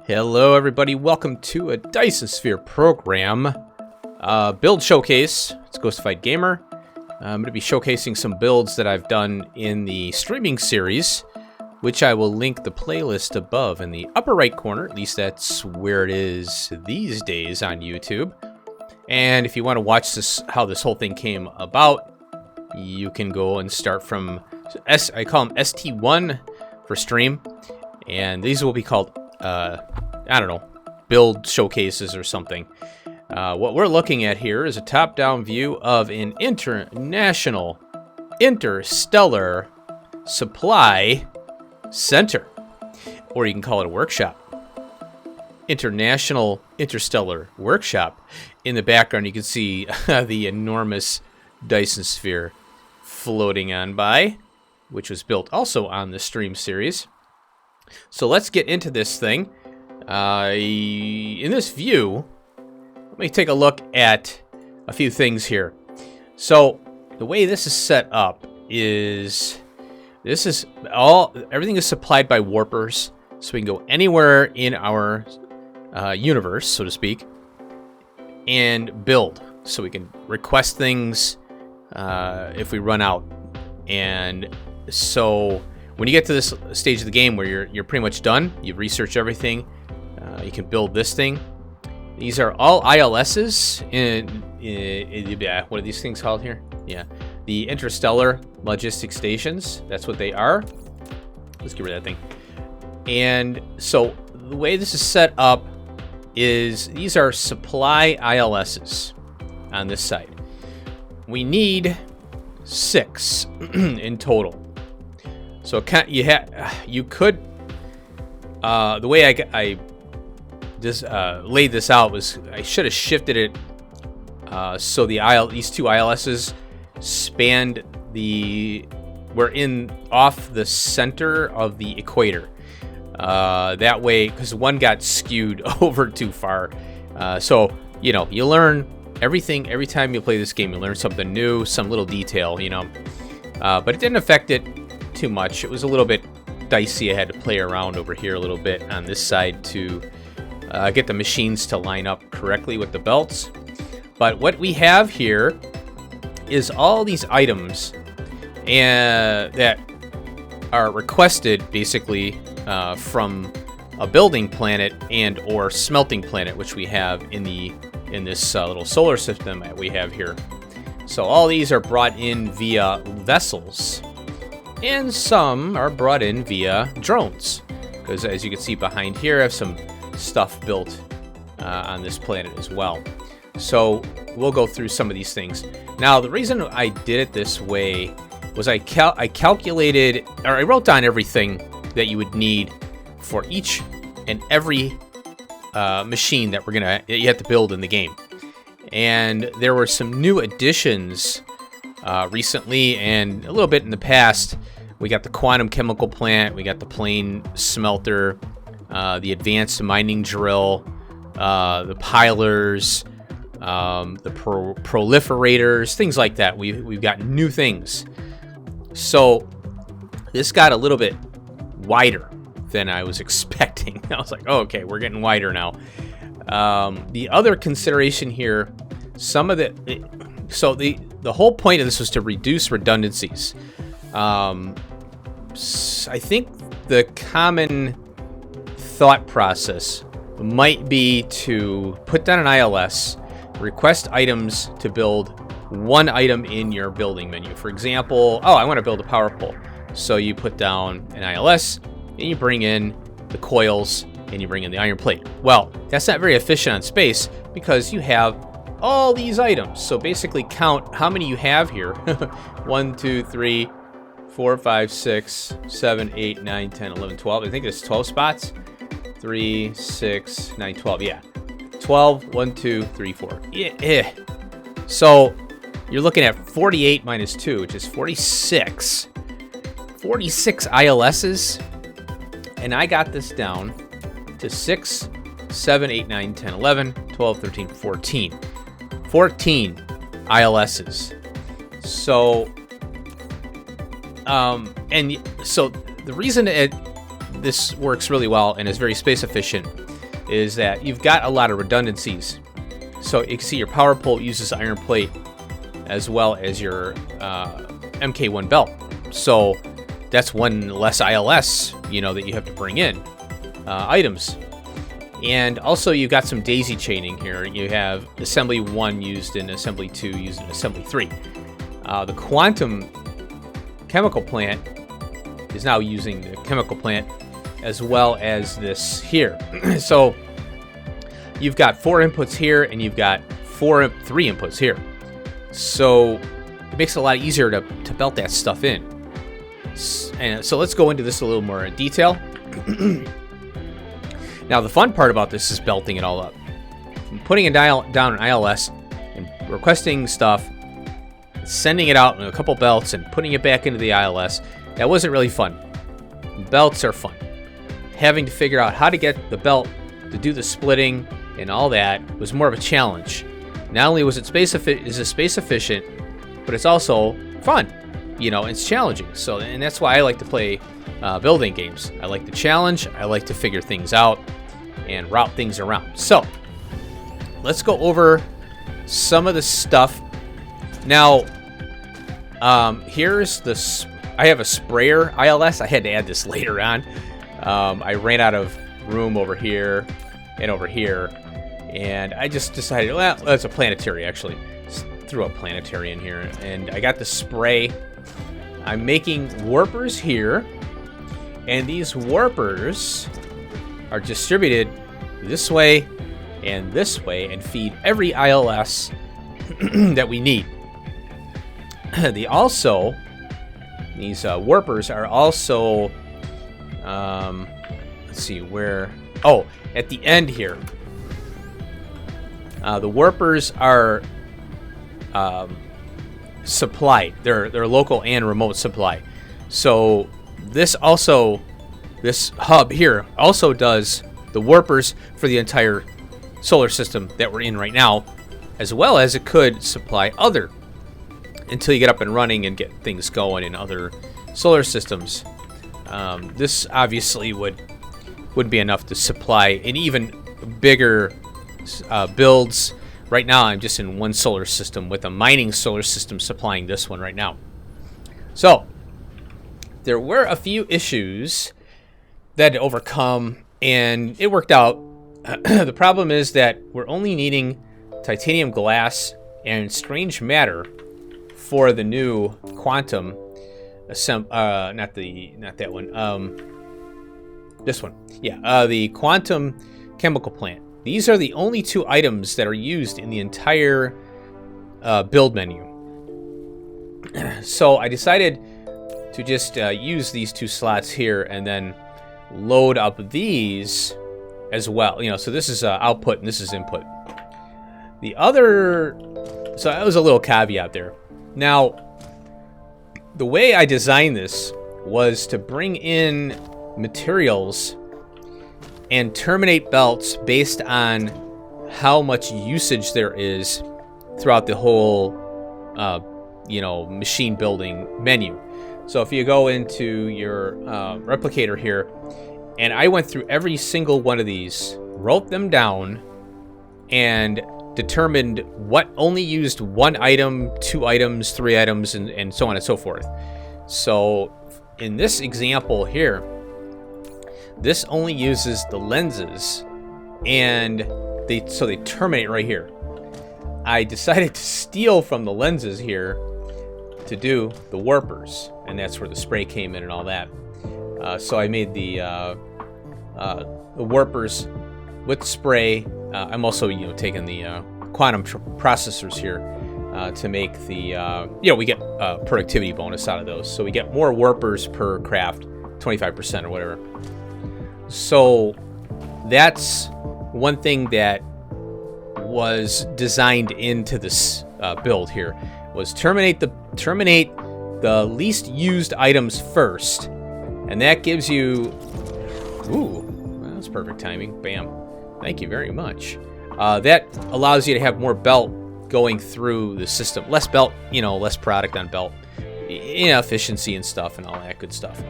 Hello everybody, welcome to a Dyson Sphere program build showcase. It's Ghostified Gamer. I'm going to be showcasing some builds that I've done in the streaming series, which I will link the playlist above in the upper right corner. At least that's where it is these days on YouTube. And if you want to watch this, how this whole thing came about, you can go and start from I call them ST1 for stream, and these will be called I don't know, build showcases or something. What we're looking at here is a top-down view of an Interstellar Supply Center, or you can call it a workshop. Interstellar Workshop. In the background, you can see the enormous Dyson Sphere floating on by, which was built also on the stream series. So let's get into this thing. In this view, let me take a look at a few things here. So the way this is set up is everything is supplied by warpers, so we can go anywhere in our universe, so to speak, and build. So we can request things if we run out. And so when you get to this stage of the game where you're pretty much done, you've researched everything, you can build this thing. These are all ILSs what are these things called here? Yeah, the Interstellar Logistics Stations. That's what they are. Let's get rid of that thing. And so the way this is set up is these are supply ILSs on this side. We need 6 in total. So you could the way I laid this out was I should have shifted it so these two ILSs spanned we're off the center of the equator. That way, because one got skewed over too far. So you learn everything every time you play this game. You learn something new, some little detail, but it didn't affect it too much. It was a little bit dicey. I had to play around over here a little bit on this side to get the machines to line up correctly with the belts. But what we have here is all these items that are requested basically from a building planet and or smelting planet, which we have in this little solar system that we have here. So all these are brought in via vessels, and some are brought in via drones, because as you can see behind here, I have some stuff built on this planet as well. So we'll go through some of these things. Now, the reason I did it this way was I calculated, or I wrote down everything that you would need for each and every machine that you have to build in the game. And there were some new additions recently and a little bit in the past. We got the quantum chemical plant, we got the plane smelter, the advanced mining drill, the pilers, the proliferators, things like that. We've got new things. So this got a little bit wider than I was expecting. I was like, oh, okay, we're getting wider now. The other consideration here, the whole point of this was to reduce redundancies. I think the common thought process might be to put down an ILS, request items to build one item in your building menu. For example, I want to build a power pole. So you put down an ILS, and you bring in the coils, and you bring in the iron plate. Well, that's not very efficient on space because you have all these items. So basically count how many you have here. 1, 2, 3, 4, 5, 6, 7, 8, 9, 10, 11, 12. I think there's 12 spots. 3, 6, 9, 12. Yeah. 12, 1, 2, 3, 4. Yeah. So you're looking at 48 minus 2, which is 46. 46 ILSs. And I got this down to 6, 7, 8, 9, 10, 11, 12, 13, 14. 14 ILSs. So, and so the reason this works really well and is very space efficient is that you've got a lot of redundancies. So you can see your power pole uses iron plate as well as your MK1 belt. So that's one less ILS, you know, that you have to bring in items. And also you've got some daisy chaining here. You have assembly 1 used in assembly 2 used in assembly 3. The quantum chemical plant is now using the chemical plant as well as this here. So you've got 4 inputs here and you've got 3 inputs here. So it makes it a lot easier to belt that stuff in. And so let's go into this a little more in detail. Now the fun part about this is belting it all up. Putting it down an ILS and requesting stuff, sending it out in a couple belts and putting it back into the ILS, that wasn't really fun. Belts are fun. Having to figure out how to get the belt to do the splitting and all that was more of a challenge. Not only was it space efficient, but it's also fun. You know, it's challenging. So, and that's why I like to play building games. I like the challenge. I like to figure things out and route things around. So, let's go over some of the stuff. Now, here's the. I have a sprayer ILS. I had to add this later on. I ran out of room over here and over here, and I just decided, well, that's a planetary actually. Just threw a planetary in here, and I got the spray. I'm making warpers here, and these warpers are distributed this way and feed every ILS that we need. These warpers are also, let's see where, oh, at the end here. The warpers are supplied. They're local and remote supply. So this hub here also does the warpers for the entire solar system that we're in right now, as well as it could supply other until you get up and running and get things going in other solar systems. This obviously wouldn't be enough to supply an even bigger builds. Right now I'm just in one solar system with a mining solar system supplying this one right now. So there were a few issues that I had to overcome, and it worked out. The problem is that we're only needing titanium glass and strange matter for the new quantum not that one. This one. Yeah, the quantum chemical plant. These are the only 2 items that are used in the entire build menu. So I decided to just use these 2 slots here and then load up these as well. You know, so this is output and this is input. So that was a little caveat there. Now, the way I designed this was to bring in materials and terminate belts based on how much usage there is throughout the whole, machine building menu. So if you go into your replicator here, and I went through every single one of these, wrote them down, and determined what only used 1 item, 2 items, 3 items, and so on and so forth. So in this example here, this only uses the lenses, and they terminate right here. I decided to steal from the lenses here to do the warpers, and that's where the spray came in and all that. So I made the warpers with spray. I'm also taking the quantum processors here to make the we get a productivity bonus out of those, so we get more warpers per craft, 25% or whatever. So that's one thing that was designed into this build here, was terminate the least used items first, and that gives you, that's perfect timing, bam, thank you very much. That allows you to have more belt going through the system, less belt, less product on belt, efficiency and stuff and all that good stuff.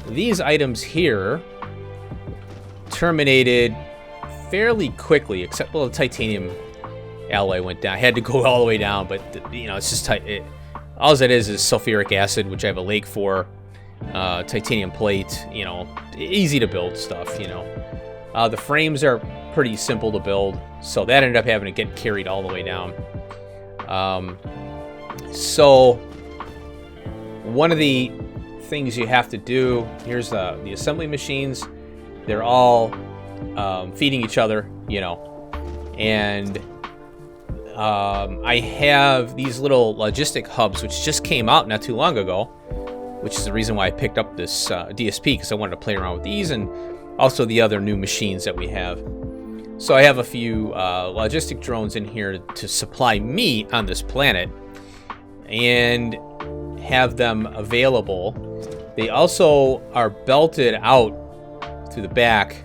These items here terminated fairly quickly, except the titanium alloy went down. I had to go all the way down, but it's just all that is sulfuric acid, which I have a lake for, titanium plate, easy to build stuff, The frames are pretty simple to build, so that ended up having to get carried all the way down. So one of the things you have to do, here's the assembly machines. They're all feeding each other, and I have these little logistic hubs, which just came out not too long ago, which is the reason why I picked up this DSP, because I wanted to play around with these and also the other new machines that we have. So I have a few logistic drones in here to supply me on this planet and have them available. They also are belted out through the back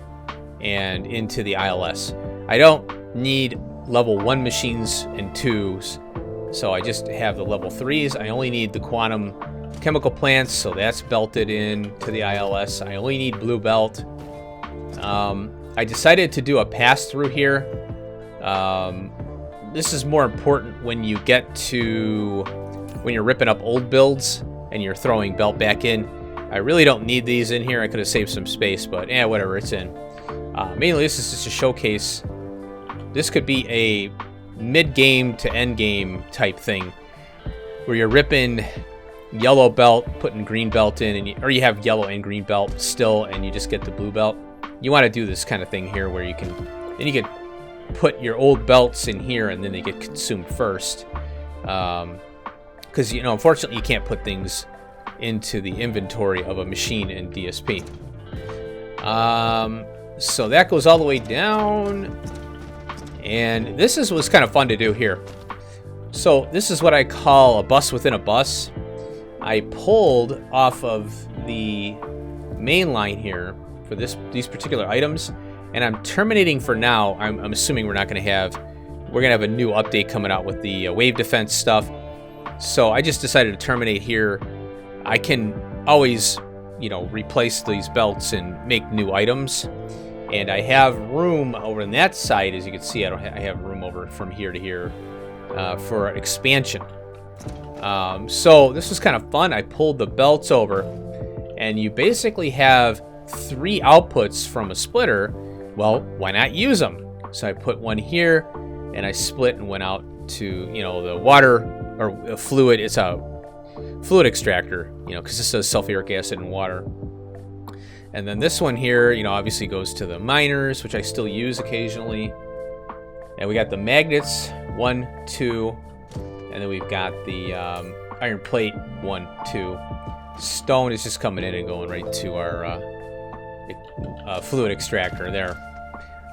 and into the ILS. I don't need level 1 machines and 2s, so I just have the level 3s. I only need the quantum chemical plants, so that's belted in to the ILS. I only need blue belt. I decided to do a pass-through here. This is more important when you get to when you're ripping up old builds and you're throwing belt back in. I really don't need these in here. I could have saved some space, but whatever, it's in. Mainly this is just a showcase. This could be a mid-game to end-game type thing where you're ripping yellow belt, putting green belt in, or you have yellow and green belt still, and you just get the blue belt. You want to do this kind of thing here where you can put your old belts in here and then they get consumed first. Because, unfortunately you can't put things into the inventory of a machine in DSP. So that goes all the way down. And this was kind of fun to do here. So this is what I call a bus within a bus. I pulled off of the main line here for these particular items, and I'm terminating for now. I'm assuming we're gonna have a new update coming out with the wave defense stuff. So I just decided to terminate here. I can always, replace these belts and make new items. And I have room over on that side, as you can see. I have room over from here to here for expansion. So this was kind of fun. I pulled the belts over, and you basically have 3 outputs from a splitter. Well, why not use them? So I put one here, and I split and went out to the water or fluid. It's a fluid extractor, because this does sulfuric acid and water. And then this one here, obviously goes to the miners, which I still use occasionally. And we got the magnets, 1, 2, and then we've got the iron plate, 1, 2. Stone is just coming in and going right to our fluid extractor there.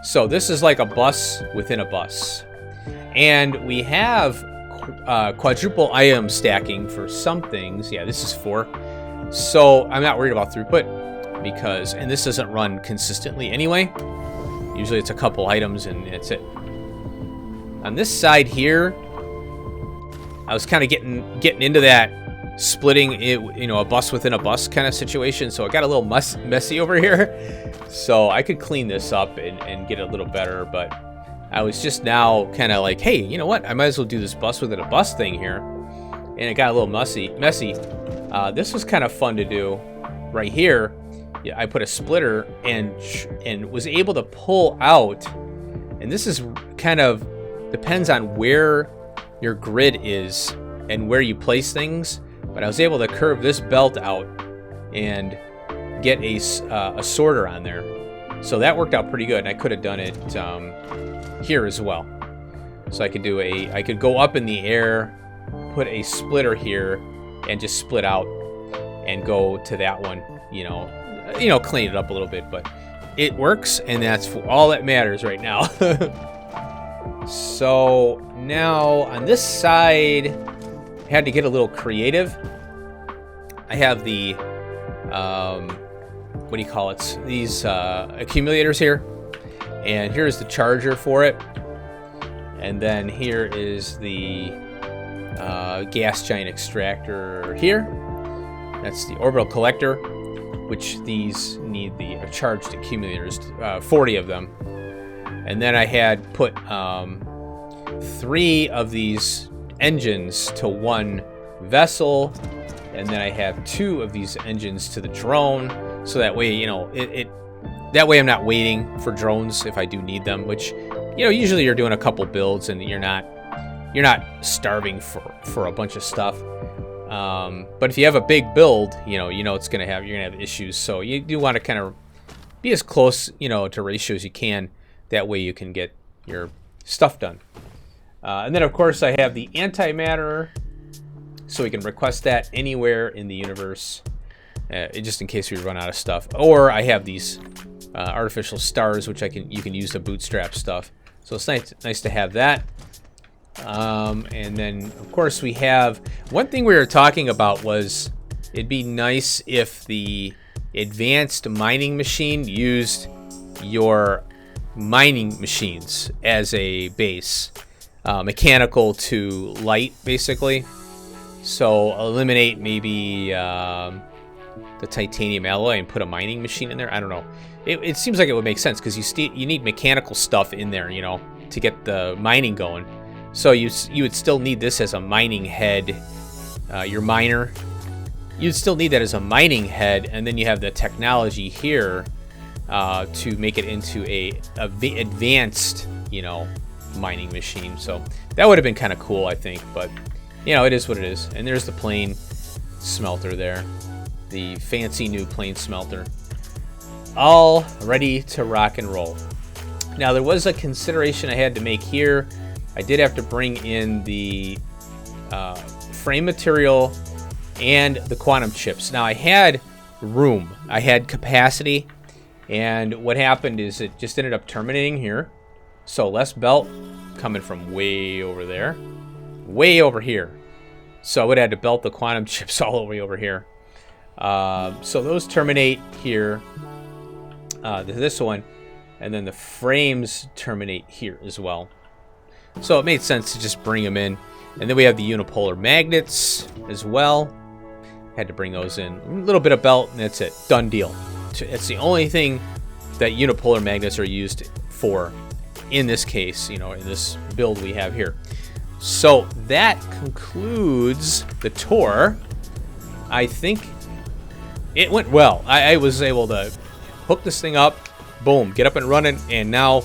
So this is like a bus within a bus. And we have quadruple item stacking for some things. Yeah, this is 4. So I'm not worried about throughput. And this doesn't run consistently anyway. Usually it's a couple items and that's it. On this side here, I was kind of getting into that splitting it, a bus within a bus kind of situation. So it got a little messy over here. So I could clean this up and get it a little better. But I was just now kind of like, hey, you know what? I might as well do this bus within a bus thing here. And it got a little messy. This was kind of fun to do right here. I put a splitter and was able to pull out, and this is kind of depends on where your grid is and where you place things, but I was able to curve this belt out and get a sorter on there, so that worked out pretty good. And I could have done it here as well, so I could go up in the air, put a splitter here, and just split out and go to that one, clean it up a little bit, but it works, and that's all that matters right now. So now on this side, I had to get a little creative. I have the what do you call it? These accumulators here, and here's the charger for it, and then here is the gas giant extractor here. That's the orbital collector. which these need the charged accumulators, 40 of them. And then I had put 3 of these engines to one vessel, and then I have 2 of these engines to the drone, so that way, you know, that way I'm not waiting for drones if I do need them, which, you know, usually you're doing a couple builds and you're not starving for a bunch of stuff. But if you have a big build, you're gonna have issues. So you do want to kind of be as close, to ratio as you can. That way you can get your stuff done. And then of course I have the antimatter, so we can request that anywhere in the universe, just in case we run out of stuff. Or I have these artificial stars, which you can use to bootstrap stuff. So it's nice to have that. And then of course we have one thing we were talking about was it'd be nice if the advanced mining machine used your mining machines as a base, mechanical to light, basically. So eliminate maybe the titanium alloy and put a mining machine in there. I don't know. It seems like it would make sense because you need mechanical stuff in there, to get the mining going. So you would still need this as a mining head, your miner. You'd still need that as a mining head, and then you have the technology here to make it into a advanced, mining machine. So that would have been kind of cool, I think. But it is what it is. And there's the plain smelter there, the fancy new plain smelter, all ready to rock and roll. Now there was a consideration I had to make here. I did have to bring in the frame material and the quantum chips. Now I had room, I had capacity, and what happened is it just ended up terminating here. So less belt coming from way over there, way over here. So I would have had to belt the quantum chips all the way over here. So those terminate here, this one, and then the frames terminate here as well. So it made sense to just bring them in. And then we have the unipolar magnets as well. Had to bring those in. A little bit of belt, and that's it. Done deal. It's the only thing that unipolar magnets are used for in this case, in this build we have here. So that concludes the tour. I think it went well. I was able to hook this thing up, boom, get up and running, and now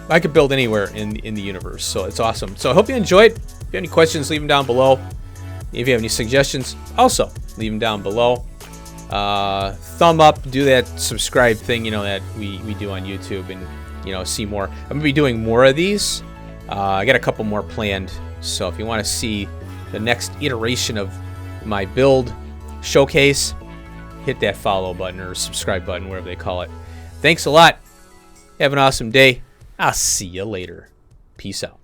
I could build anywhere in the universe, so it's awesome. So I hope you enjoyed. If you have any questions, leave them down below. If you have any suggestions, also leave them down below. Thumb up, do that subscribe thing, that we do on YouTube, and see more. I'm gonna be doing more of these. I got a couple more planned, so if you want to see the next iteration of my build showcase, hit that follow button or subscribe button, whatever they call it. Thanks a lot. Have an awesome day. I'll see you later. Peace out.